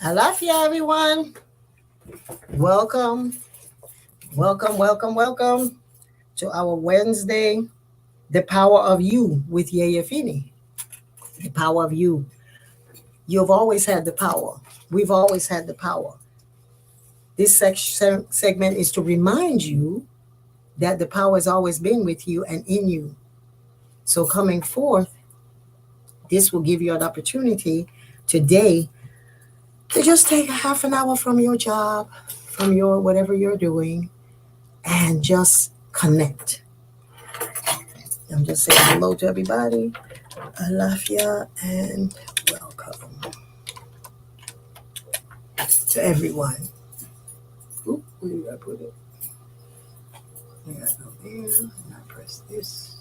Alafia, everyone. Welcome, welcome to our Wednesday, The Power of You with Yeyefini. The power of you. You've always had the power. We've always had the power. This segment is to remind you that the power has always been with you and in you. So, coming forth, this will give you an opportunity today to just take half an hour from your job, from your whatever you're doing, and just connect. I'm just saying hello to everybody. Alafia and welcome to everyone. Oop, where did I put it? There I go there. And I press this.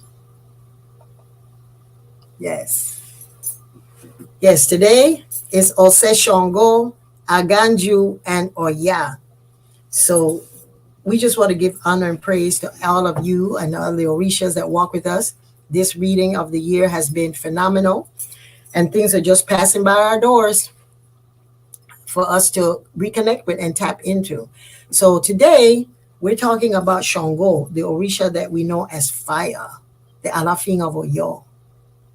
Yes. Yes, today is Ose Shongo, Aganju, and Oya. So we just want to give honor and praise to all of you and all the Orishas that walk with us. This reading of the year has been phenomenal, and things are just passing by our doors for us to reconnect with and tap into. So today, we're talking about Shango, the Orisha that we know as fire, the Alafin of Oyo,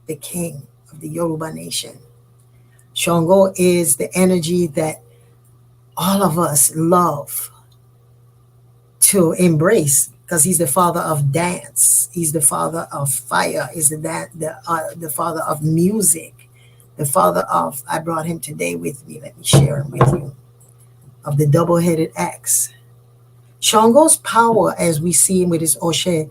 the king of the Yoruba nation. Shango is the energy that all of us love to embrace because he's the father of dance. He's the father of fire. He's the father of music. The father of, I brought him today with me. Let me share him with you. Of the double-headed axe. Shango's power, as we see him with his Oshe,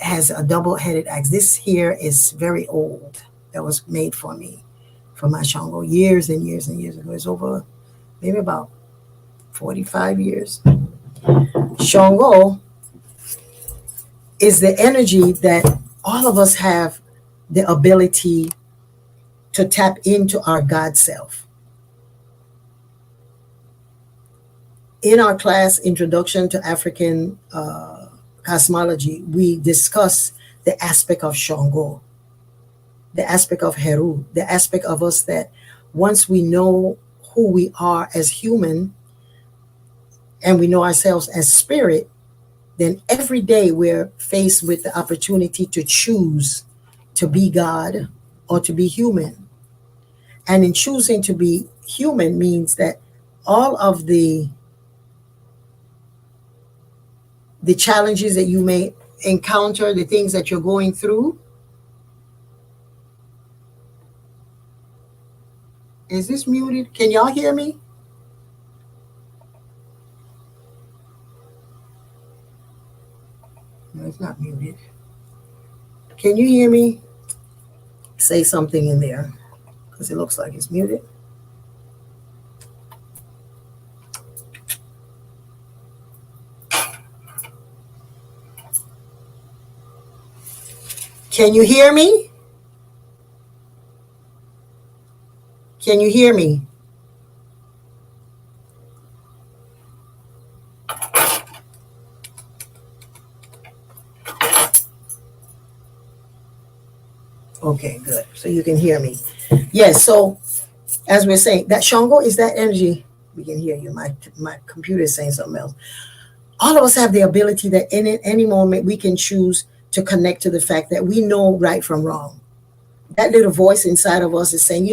has a double-headed axe. This here is very old. That was made for me, for my Shango, years and years and years ago. It's over maybe about 45 years. Shango is the energy that all of us have the ability to tap into our God self. In our class, Introduction to African Cosmology, we discuss the aspect of Shango, the aspect of Heru, the aspect of us that once we know who we are as human and we know ourselves as spirit, then every day we're faced with the opportunity to choose to be God or to be human. And in choosing to be human means that all of the challenges that you may encounter, the things that you're going through. Is this muted? Can y'all hear me? No, it's not muted. Can you hear me? Say something in there because it looks like it's muted. Can you hear me? Can you hear me? Okay, good. So you can hear me. Yes, so as we're saying, that Shango is that energy. We can hear you. My computer is saying something else. All of us have the ability that in any moment we can choose to connect to the fact that we know right from wrong. That little voice inside of us is saying,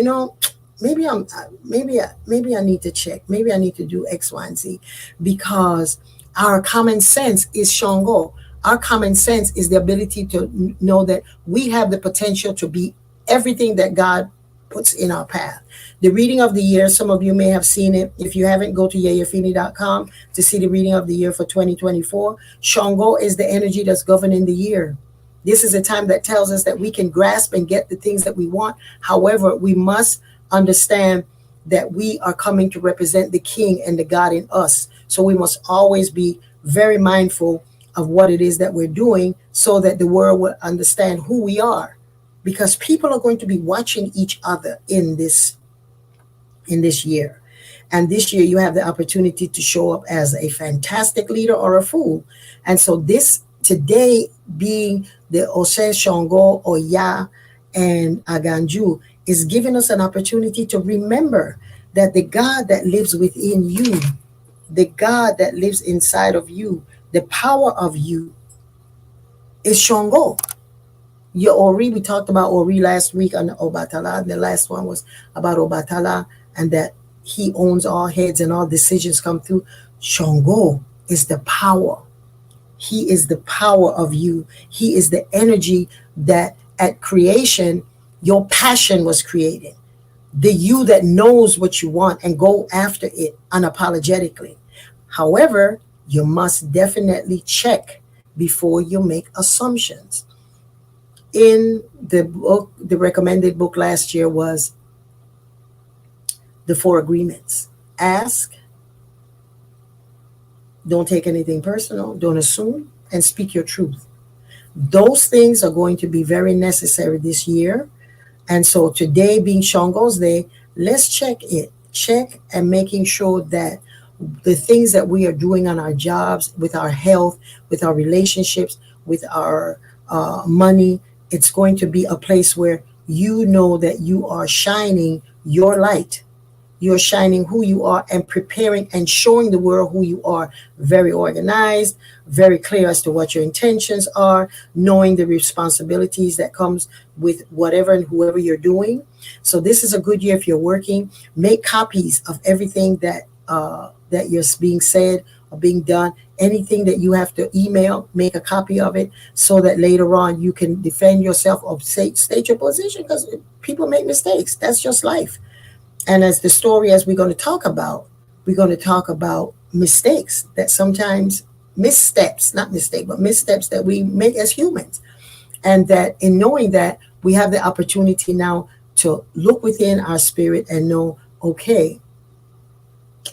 maybe I need to check. Maybe I need to do X, Y, and Z, because our common sense is Shango. Our common sense is the ability to know that we have the potential to be everything that God puts in our path. The reading of the year, some of you may have seen it. If you haven't, go to yeyefini.com to see the reading of the year for 2024. Shango is the energy that's governing the year. This is a time that tells us that we can grasp and get the things that we want. However, we must understand that we are coming to represent the King and the God in us. So we must always be very mindful of what it is that we're doing so that the world will understand who we are. Because people are going to be watching each other in this year. And this year you have the opportunity to show up as a fantastic leader or a fool. And so this today being the Ose Shango, Oya, and Aganju is giving us an opportunity to remember that the God that lives within you, the God that lives inside of you, the power of you is Shango. Your Ori, we talked about Ori last week on Obatala. The last one was about Obatala and that he owns all heads and all decisions come through. Shango is the power. He is the power of you. He is the energy that at creation, your passion was created. The you that knows what you want and go after it unapologetically. However, you must definitely check before you make assumptions. In the book, the recommended book last year was The Four Agreements. Ask, don't take anything personal, don't assume, and speak your truth. Those things are going to be very necessary this year. And so today being Shango's Day, let's check it. Check and making sure that the things that we are doing on our jobs, with our health, with our relationships, with our money, it's going to be a place where you know that you are shining your light. You're shining who you are and preparing and showing the world who you are. Very organized, very clear as to what your intentions are, knowing the responsibilities that comes with whatever and whoever you're doing. So this is a good year if you're working. Make copies of everything that you're being said or being done. Anything that you have to email, make a copy of it so that later on you can defend yourself or state your position, because people make mistakes. That's just life. And as the story, as we're going to talk about mistakes that sometimes missteps, not mistake, but missteps that we make as humans. And that in knowing that, we have the opportunity now to look within our spirit and know, okay,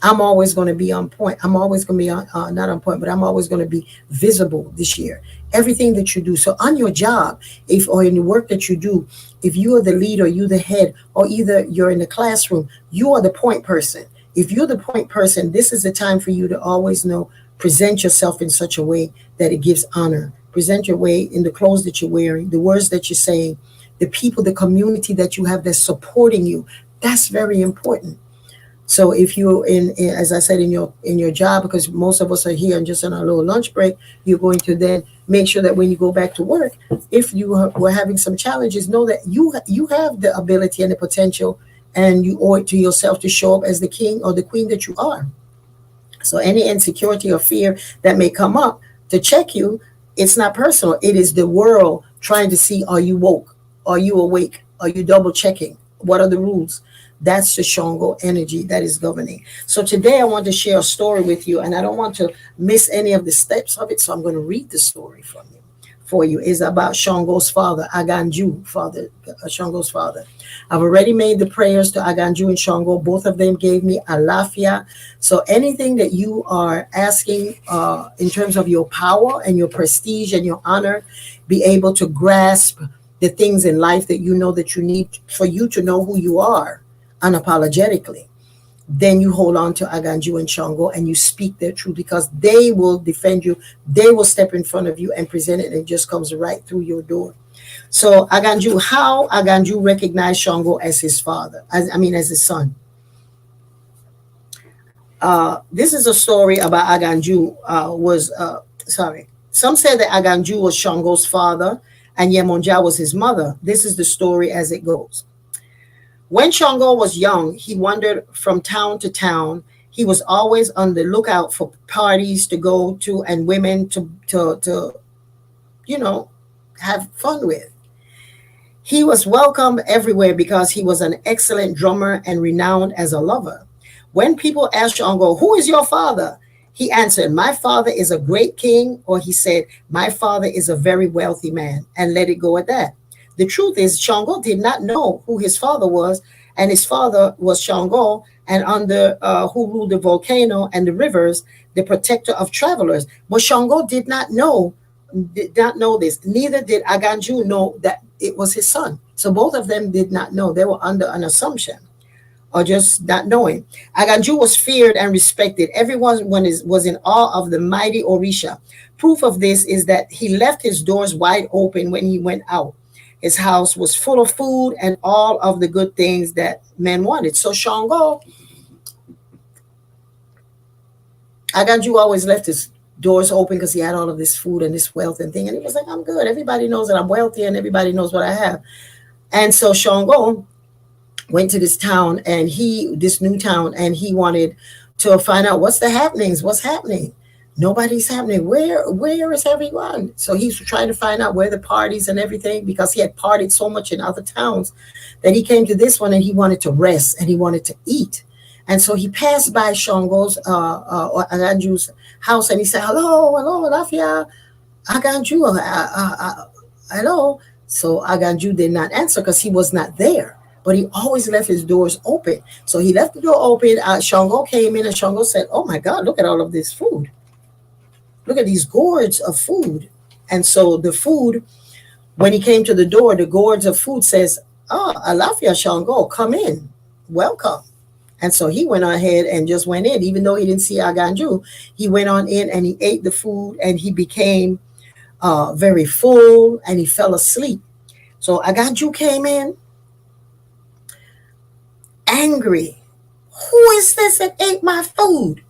I'm always going to be on point. I'm always going to be not on point, but I'm always going to be visible this year. Everything that you do. So on your job, if or in the work that you do, if you are the leader, you the head, or either you're in the classroom, you are the point person. If you're the point person, this is the time for you to always know, present yourself in such a way that it gives honor. Present your way in the clothes that you're wearing, the words that you're saying, the people, the community that you have that's supporting you. That's very important. So if you're as I said, in your job, because most of us are here and just on our little lunch break, you're going to then make sure that when you go back to work, if you were having some challenges, know that you have the ability and the potential, and you owe it to yourself to show up as the king or the queen that you are. So any insecurity or fear that may come up to check you, it's not personal. It is the world trying to see, are you woke? Are you awake? Are you double checking? What are the rules? That's the Shango energy that is governing. So today I want to share a story with you, and I don't want to miss any of the steps of it. So I'm going to read the story for you. It's about Shango's father, Aganju, Shango's father. I've already made the prayers to Aganju and Shango. Both of them gave me alafia. So anything that you are asking in terms of your power and your prestige and your honor, be able to grasp the things in life that you know that you need for you to know who you are unapologetically. Then you hold on to Aganju and Shango and you speak their truth, because they will defend you. They will step in front of you and present it, and it just comes right through your door. So Aganju, how Aganju recognized Shango as his father, as his son. This is a story about Aganju. Some say that Aganju was Shango's father and Yemonja was his mother. This is the story as it goes. When Shango was young, he wandered from town to town. He was always on the lookout for parties to go to and women to have fun with. He was welcome everywhere because he was an excellent drummer and renowned as a lover. When people asked Shango, "Who is your father?" he answered, "My father is a great king," or he said, "My father is a very wealthy man," and let it go at that. The truth is, Shango did not know who his father was, and his father was Shango, and under who ruled the volcano and the rivers, the protector of travelers. But Shango did not know this. Neither did Aganju know that it was his son. So both of them did not know. They were under an assumption, or just not knowing. Aganju was feared and respected. Everyone was in awe of the mighty Orisha. Proof of this is that he left his doors wide open when he went out. His house was full of food and all of the good things that men wanted. So Shango Aganju always left his doors open because he had all of this food and this wealth and thing. And he was like, I'm good. Everybody knows that I'm wealthy and everybody knows what I have. And so Shango went to this new town, and he wanted to find out what's the happenings, what's happening. Nobody's happening. Where is everyone? So he's trying to find out where the parties and everything, because he had partied so much in other towns that he came to this one and he wanted to rest and he wanted to eat. And so he passed by Shango's or Aganju's house, and he said, hello, Lafia, Aganju, hello. So Aganju did not answer because he was not there. But he always left his doors open. So he left the door open. Shango came in, and Shango said, oh my God, look at all of this food. Look at these gourds of food. And so the food, when he came to the door, the gourds of food says, Alafia Shango, come in, welcome. And so he went ahead and just went in, even though he didn't see Aganju. He went on in and he ate the food, and he became very full, and he fell asleep. So Aganju came in angry. Who is this that ate my food?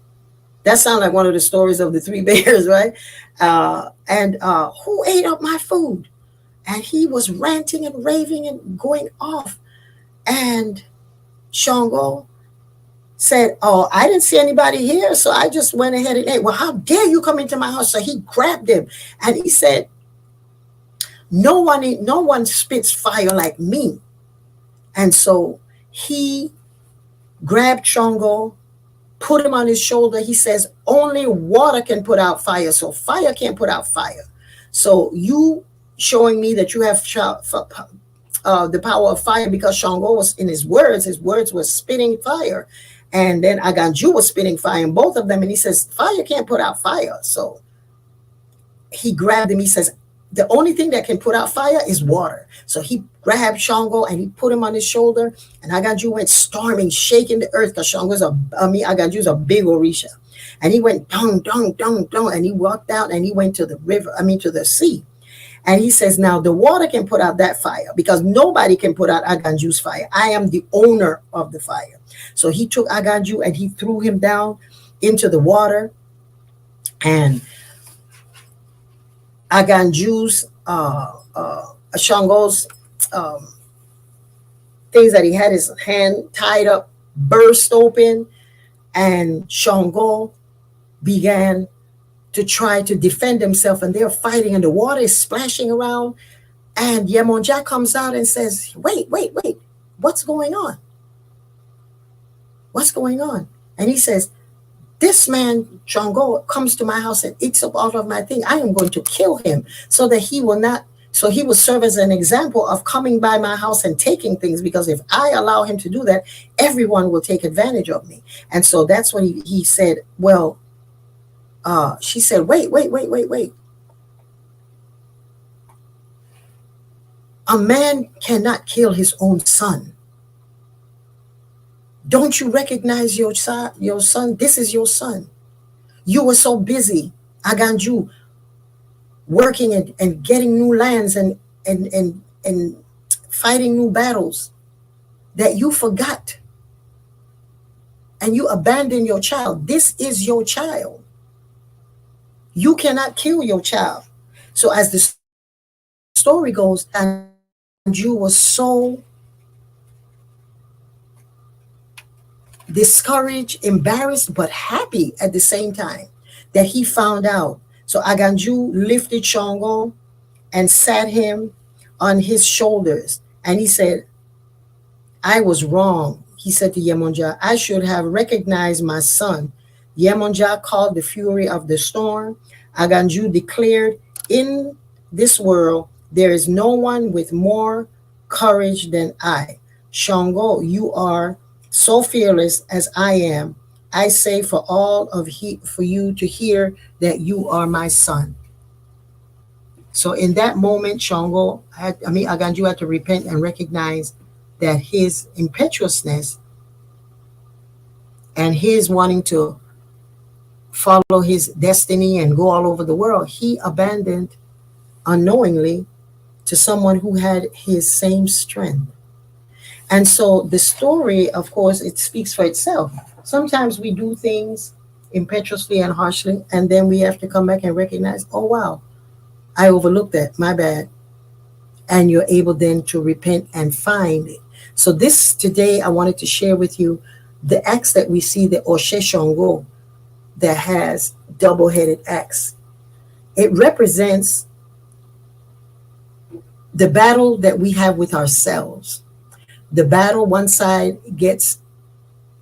That sounds like one of the stories of the three bears, right? And who ate up my food? And he was ranting and raving and going off. And Shango said, oh, I didn't see anybody here, so I just went ahead and ate. Well, how dare you come into my house? So he grabbed him and he said, no one spits fire like me. And so he grabbed Shango, put him on his shoulder. He says, only water can put out fire, so fire can't put out fire. So you showing me that you have the power of fire, because Shango was in his words were spitting fire. And then Aganju was spitting fire in both of them. And he says, fire can't put out fire. So he grabbed him. He says, the only thing that can put out fire is water. So he grabbed Shango and he put him on his shoulder. And Aganju went storming, shaking the earth, because Aganju's a big Orisha. And he went dong, dong, dong, dong. And he walked out and he went to the sea. And he says, now the water can put out that fire, because nobody can put out Aganju's fire. I am the owner of the fire. So he took Aganju and he threw him down into the water. And Aganju's, Shango's things that he had his hand tied up burst open. And Shango began to try to defend himself, and they're fighting, and the water is splashing around. And Yemonja comes out and says, wait, what's going on? What's going on? And he says, this man, Shango, comes to my house and eats up all of my thing. I am going to kill him so that he will serve as an example of coming by my house and taking things, because if I allow him to do that, everyone will take advantage of me. And so that's when he said, well, she said, wait. A man cannot kill his own son. Don't you recognize your son? This is your son. You were so busy, Aganju, working and getting new lands and fighting new battles, that you forgot and you abandoned your child. This is your child. You cannot kill your child. So as the story goes, Anju was so discouraged, embarrassed, but happy at the same time that he found out. So Aganju lifted Shango and sat him on his shoulders. And he said, I was wrong. He said to Yemonja, I should have recognized my son. Yemonja called the fury of the storm. Aganju declared, in this world, there is no one with more courage than I. Shango, you are so fearless as I am. I say for you to hear that you are my son. So in that moment, Aganju had to repent and recognize that his impetuousness and his wanting to follow his destiny and go all over the world, he abandoned unknowingly to someone who had his same strength. And so the story, of course, it speaks for itself. Sometimes we do things impetuously and harshly, and then we have to come back and recognize, oh wow, I overlooked that, my bad. And you're able then to repent and find it. So this today, I wanted to share with you the axe that we see, the Oshe Shongo, that has double-headed axe. It represents the battle that we have with ourselves. The battle, one side gets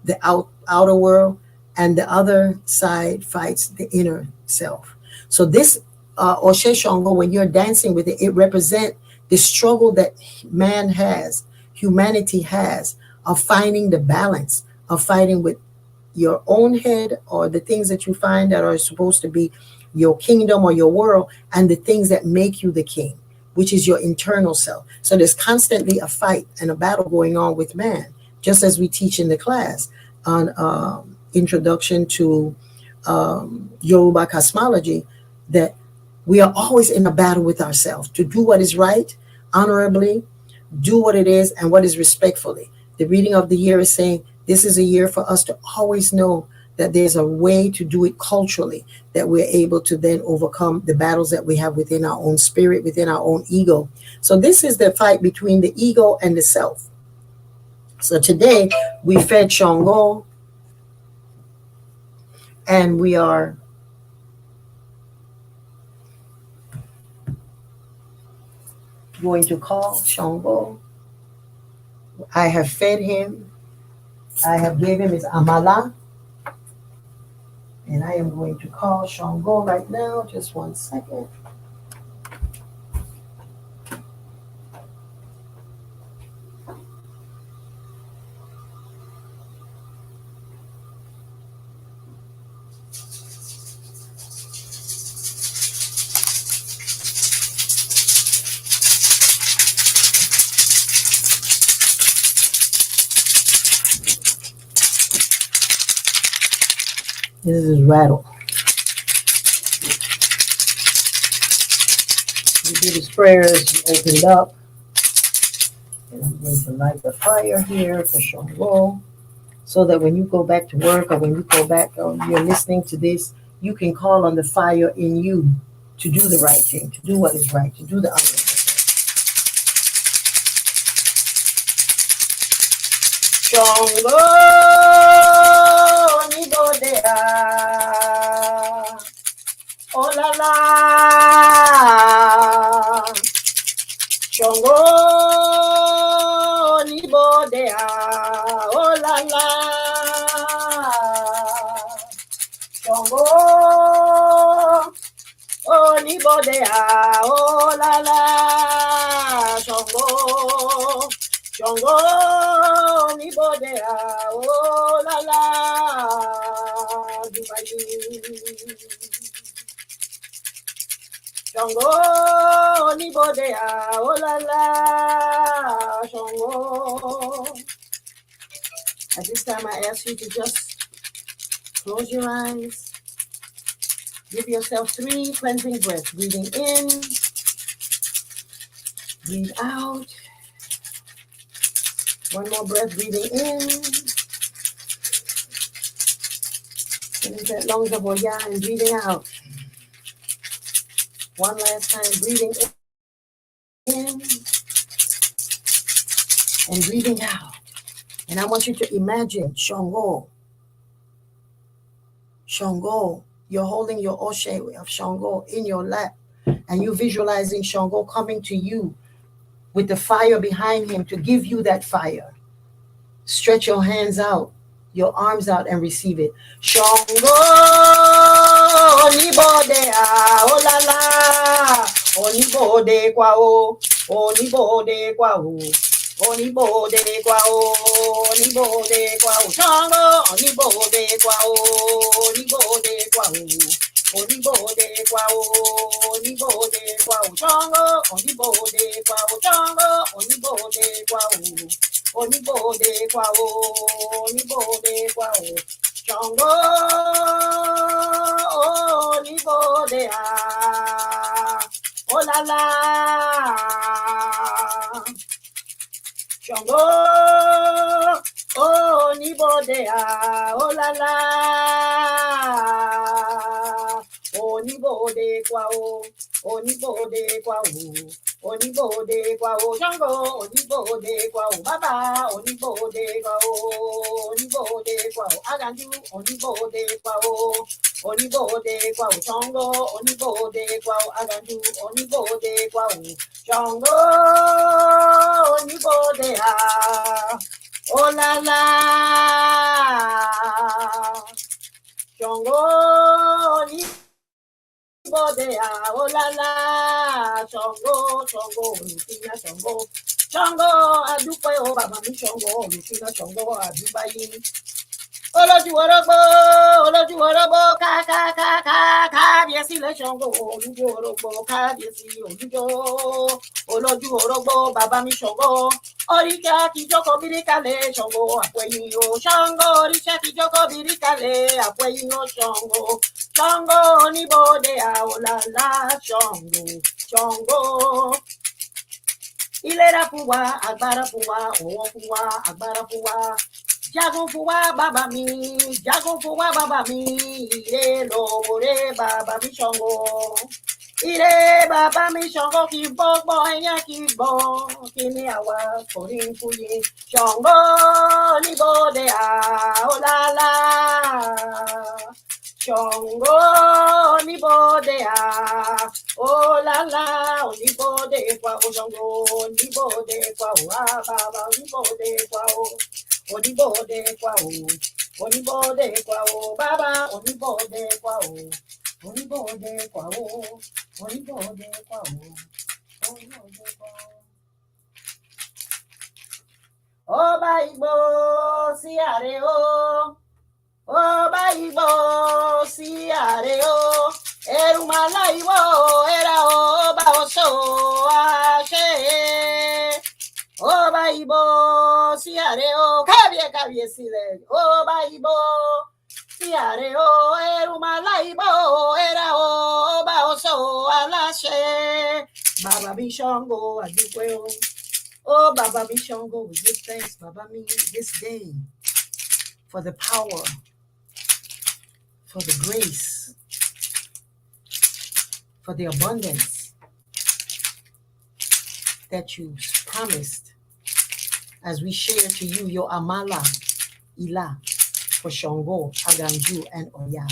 the outer world, and the other side fights the inner self. So this Oshe Shongo, when you're dancing with it, it represents the struggle that man has, humanity has, of finding the balance, of fighting with your own head, or the things that you find that are supposed to be your kingdom or your world, and the things that make you the king, which is your internal self. So there's constantly a fight and a battle going on with man, just as we teach in the class on introduction to Yoruba cosmology, that we are always in a battle with ourselves to do what is right, honorably, do what it is, and what is respectfully. The reading of the year is saying this is a year for us to always know that there's a way to do it culturally, that we're able to then overcome the battles that we have within our own spirit, within our own ego. So this is the fight between the ego and the self. So today we fed Shango, and we are going to call Shango. I have fed him. I have gave him his amala. And I am going to call Shango right now. Just 1 second. This is rattle. We did his prayers, opened up. And I'm going to light the fire here for Shango, so that when you go back to work, or when you go back, or you're listening to this, you can call on the fire in you to do the right thing, to do what is right, to do the honorable thing. Shango ni bodea, oh la la. Shango ni bodea, oh la la. Shango, oh ni bodea, oh la la. Shango, Shango ni bodea, oh la la. Shango ni bodea, oh la la. Shango. At this time, I ask you to just close your eyes. Give yourself 3 cleansing breaths. Breathing in, breathe out. One more breath, breathing in. Into that lungs of Oya, and breathing out. One last time, breathing in and breathing out. And I want you to imagine Shango. Shango, you're holding your Oshe of Shango in your lap, and you're visualizing Shango coming to you with the fire behind him to give you that fire. Stretch your hands out, your arms out, and receive it. Shango, onibode oh la la, onibode kwa o, onibode kwa o. Onibode kwa o, onibode kwa o, Shango, onibode kwa o, onibode kwa o, onibode kwa o, onibode kwa o, Shango, onibode kwa o, Shango, onibode kwa o, onibode kwa o, onibode kwa o, Shango, onibode oh la la. Shango, oh, ni bodea, oh la la. kwao, onibode kwao, onibode kwao, Shango, onibode kwao, Baba, onibode kwao, onibode kwao, Aganju, onibode kwao, onibode kwao, Shango, onibode kwao, Aganju, onibode kwao, Shango, onibode ha, oh la la, Shango, onibode ha, oh la la, Shango, Shango, Olùfínà Shango, Shango, adúpẹ́ o bàbá mi Shango, Olùfínà Shango, àdúbáyé. Olójú orógbó, kábíyèsí lè Ṣàngó, olójú orógbó, kábíyèsí olójú orógbó, bàbá mi Ṣàngó, oríṣẹ́ kìjókòó bíríkàlẹ̀ Ṣàngó, àpẹ̀yìn o Ṣàngó, oríṣẹ́ kìjókòó bíríkàlẹ̀ àpẹ̀yìn o Ṣàngó, Ṣàngó oníbodè àwòlàlà Ṣàngó. Ìlera fún wa, agbára fún wa, ọwọ́ fún wa, agbára fún wa. Jagun fún wa bàbá mi, jagun fún wa bàbá mi, ire lóore bàbá mi Ṣàngó. Ire bàbá mi Ṣàngó kì í gbọ́ ẹ̀yà kì í gbọ́, kí ni àwa kò ní fúye. Ṣàngó oníbodè àólálá. Ṣàngó oníbodè àólálá, oníbodè kwa o Ṣàngó, oníbodè kwa o bàbá, oníbodè kwa o. Onibode kwao, onibode kwao, baba, onibode kwao, onibode kwao, onibode kwao, onibode kwao. Ọba Igbo sí àrè o, ọba Igbo sí àrè o, Erumala Igbo era ọba Ọ̀ṣọ́ àṣẹ. Ọba Igbo sí àrè o, kábíyèsí lẹ̀, ọba Igbo sí àrè o, Erumala Igbo era ọba Ọ̀ṣọ́ aláṣẹ. Bàbá mi Ṣàngó àdúpẹ́ o. Oh, Baba mi Ṣàngó, we give thanks, Baba mi, this day for the power, for the grace, for the abundance that you promised as we share to you your Amala, Ila, for Ṣàngó, Aganju, and Oya.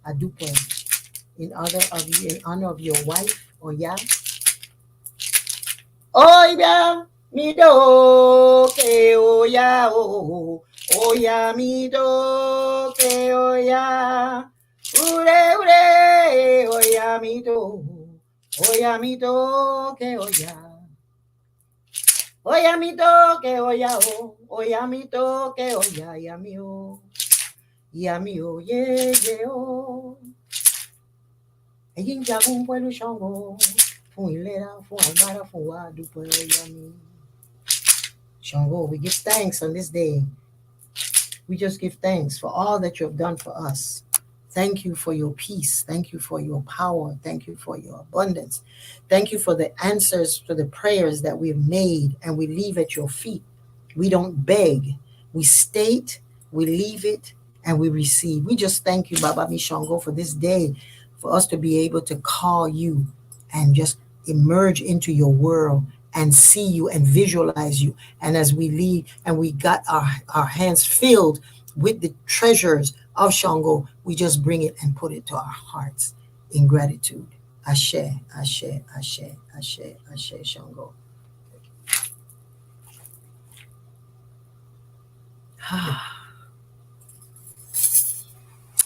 Adupe, in honor of your wife, Oya. Oya, mi do ke Oya, Oya, mi do ke Oya. Ure, Oya, mi do ke Oya. Oya mi toque, oya o, oya mi toque, oya ya mi o, ye o. Ẹ̀yin jagun pẹ̀lú Ṣàngó, fún ìlera, fún agbára, fún wa dúpẹ́ oya mi. Ṣàngó, we give thanks on this day. We just give thanks for all that you have done for us. Thank you for your peace. Thank you for your power. Thank you for your abundance. Thank you for the answers to the prayers that we've made and we leave at your feet. We don't beg. We state, we leave it, and we receive. We just thank you, Baba Mi Ṣàngó, for this day, for us to be able to call you and just emerge into your world and see you and visualize you. And as we leave and we got our hands filled with the treasures of Ṣàngó, we just bring it and put it to our hearts in gratitude. Ashe, Ashe, Ashe, Ashe, Ashe, Ṣàngó.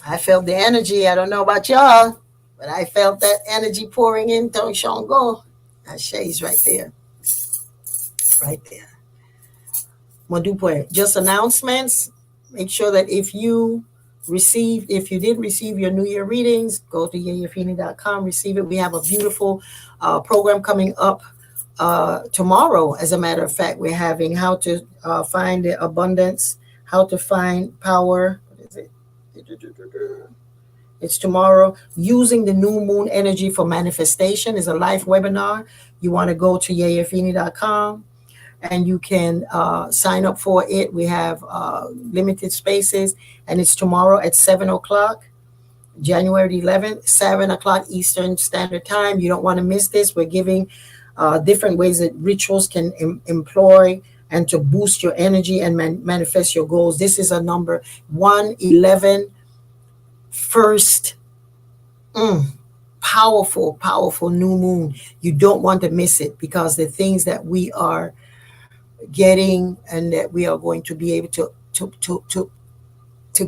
I felt the energy. I don't know about y'all, but I felt that energy pouring into Ṣàngó. Ashe is right there. Right there. Modupe, just announcements. Make sure that if you did receive your New Year readings, go to Yeyefini.com, receive it. We have a beautiful program coming up tomorrow. As a matter of fact, we're having how to find the abundance, how to find power. What is it? It's tomorrow. Using the new moon energy for manifestation is a live webinar. You want to go to Yeyefini.com. And you can sign up for it. We have limited spaces, and it's tomorrow at 7 o'clock. January 11th, 7 o'clock Eastern Standard Time. You don't want to miss this. We're giving different ways that rituals can employ and to boost your energy and manifest your goals. This is a number 111 first. Powerful, powerful new moon. You don't want to miss it, because the things that we are getting and that we are going to be able to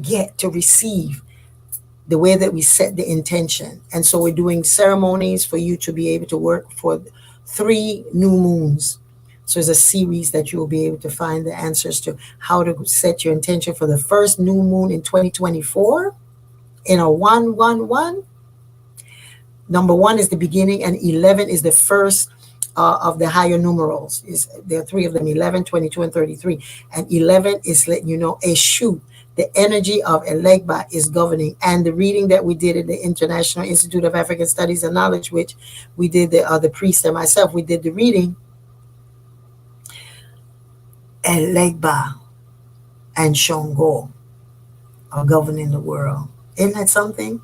get, to receive, the way that we set the intention. And so we're doing ceremonies for you to be able to work for 3 new moons. So it's a series that you will be able to find the answers to how to set your intention for the first new moon in 2024 in a 111. Number 1 is the beginning, and 11 is the first of the higher numerals. There are 3 of them: 11, 22, and 33. And 11 is letting you know, Eshu, the energy of Elegba, is governing. And the reading that we did at the International Institute of African Studies and Knowledge, which we did, the priest and myself, we did the reading. Elegba and Shango are governing the world. Isn't that something?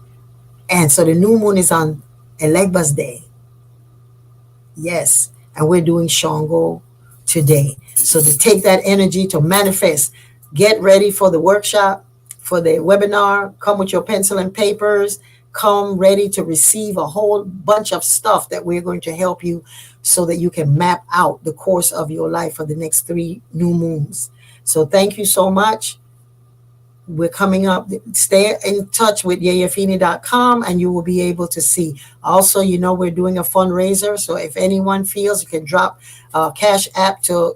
And so the new moon is on Elegba's day. Yes. And we're doing Shango today. So to take that energy to manifest, get ready for the workshop, for the webinar. Come with your pencil and papers. Come ready to receive a whole bunch of stuff that we're going to help you so that you can map out the course of your life for the next 3 new moons. So thank you so much. We're coming up. Stay in touch with Yeyefini.com and you will be able to see. Also, we're doing a fundraiser. So if anyone feels, you can drop Cash App to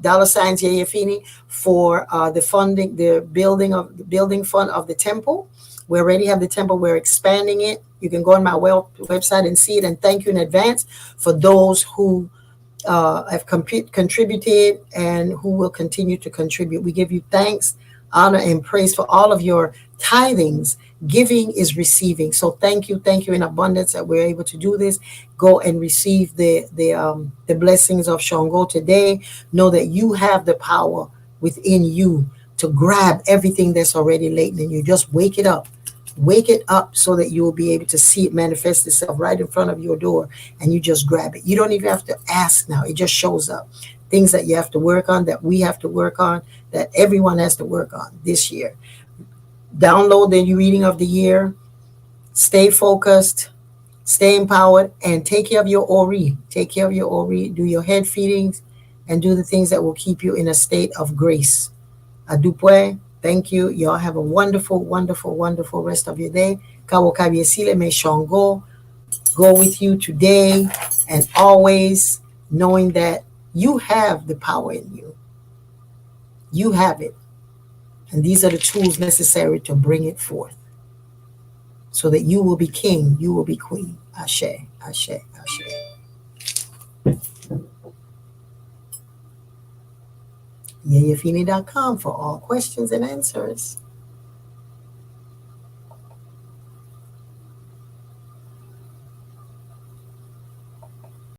$ Yeyefini for the funding, the building fund of the temple. We already have the temple. We're expanding it. You can go on my website and see it. And thank you in advance for those who have contributed and who will continue to contribute. We give you thanks, honor, and praise for all of your tithings. Giving is receiving. So thank you in abundance that we're able to do this. Go and receive the blessings of Shango today. Know that you have the power within you to grab everything that's already latent in you. Just wake it up. Wake it up so that you will be able to see it manifest itself right in front of your door, and you just grab it. You don't even have to ask now. It just shows up. Things that you have to work on, that we have to work on, that everyone has to work on this year. Download the reading of the year. Stay focused. Stay empowered. And take care of your Ori. Take care of your Ori. Do your head feedings and do the things that will keep you in a state of grace. Adupwe. Thank you. Y'all have a wonderful, wonderful, wonderful rest of your day. Kawo Kabiesile me Shango go with you today and always, knowing that you have the power in you. You have it. And these are the tools necessary to bring it forth so that you will be king, you will be queen. Ashe, ashe, ashe. Yeyefini.com for all questions and answers.